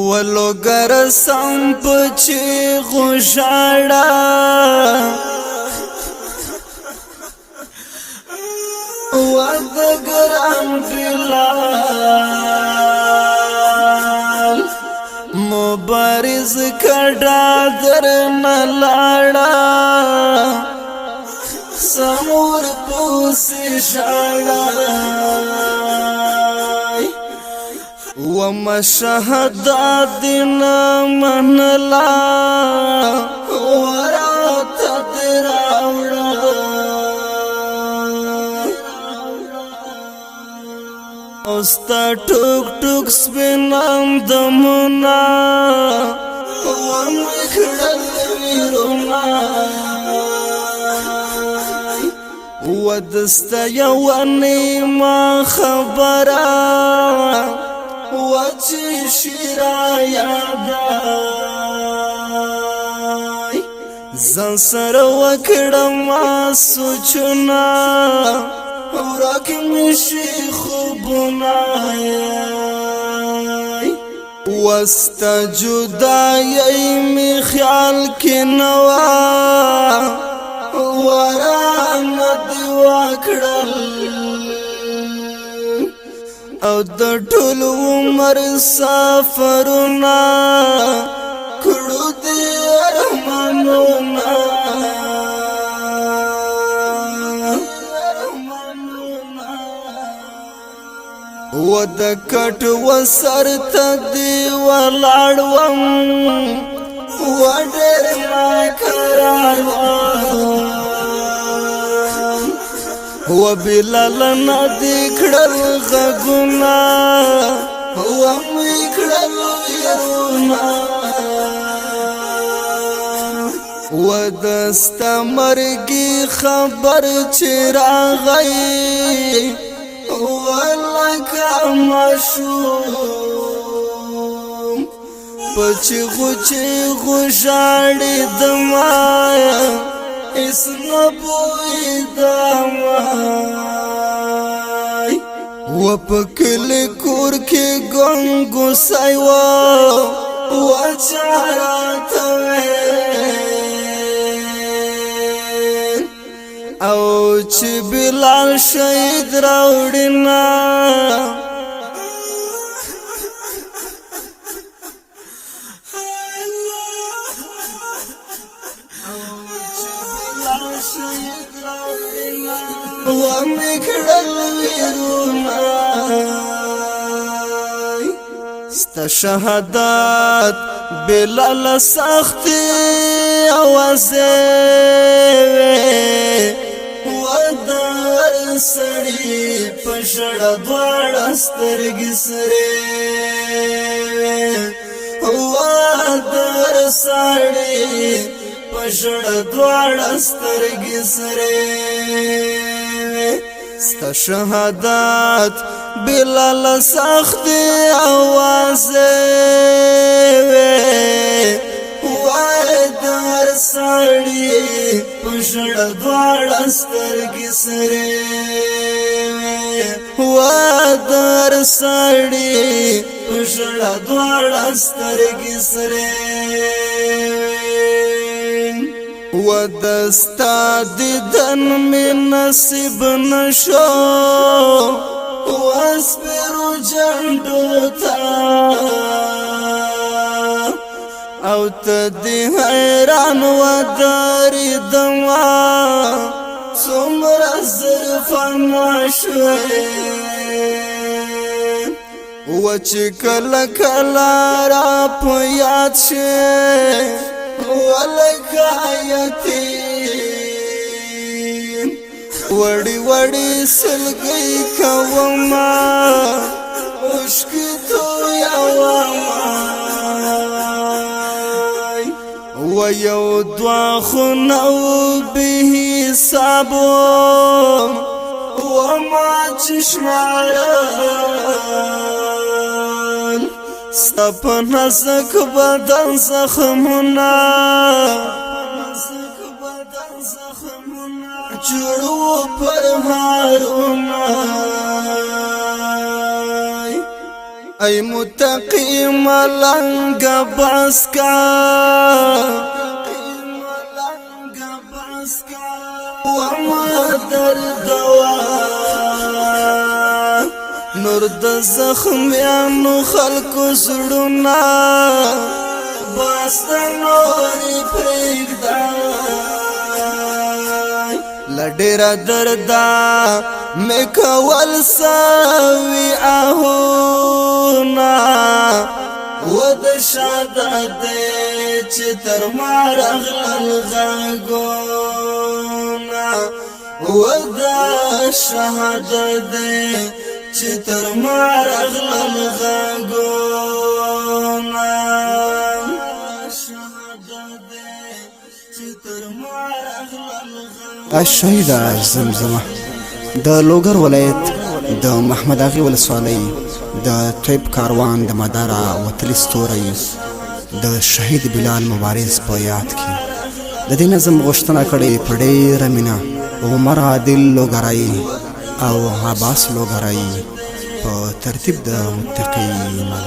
ولوګر سم پچی غشاړه ود ګرام بلال مبارز کډا در نلاړه سمور پوسی شاړه ومشهد دین منلا ورات دراوړه اوستا ټوک ټوک سپینم دمنا ومخړل ویرونا ودستا یوانی ما خبره وچی شیرا یادای زن سر وکڑم سوچنا ورک مشی خوبنای وستا جدائی می خیال کی نوا وران دیوا کڑل او د ټول عمر سفرنا کړو دې ارمانونه ود کټ وسر ته دی ولاړوم وډر ما کراوم وبلال ندی کړل غګنا ومکړل يرونا ودستا مرګي خبر چراغي ولک مشوم پچ غشاړې دمایا اسنا بوئی دامائی وپکل کور کی گنگو سایوا وچارات وین او چی بلال شہید راوڑنا ومکړل ویرونا ستا شهادت بلال سخت اوازه ودر سړی پښړ دواړه سترګې سره ودر سړی پښړ دواړه سترګې سره ستا شهادت بلال سخت اوازه وادر سړی پښړ دواړه سترګې سره وادر سړی پښړ دواړه سترګې سره ودستا دیدن می نصیب نشو واسپرو جنڈو تا او تا دی حیران وداری دما سمر زرفانا شوین وچ کل کلا را پیاد شوین ولکا یتیم وڑی وڑی سلگئی کوما عشق تو یواما ویو دوا خنو به حسابو وما چشمارن سپنا زک بدن زخمنا جوړو پر هارونا ای متقی ملنگ باسکا وما دردوا نور د زخمیانو خلکو زړونه باستا نورې پرېږده له ډېره درده مې کول سوي آهونه و د شاده دی چې تر ما راغلل غږونه و د شهاده دی چې تر ما راغلل غږونه الشهید زمزمه د لوګر ولایت د محمد اغي ولسوالۍ د طیب کاروان د مداره وتلی ستوری د شهید بلال مبارز په یاد کې د دې نظم غوښتنه کړې په ډېره مینه عمر عادل لوګرای او عباس لوګرای په ترتیب د متقی مالا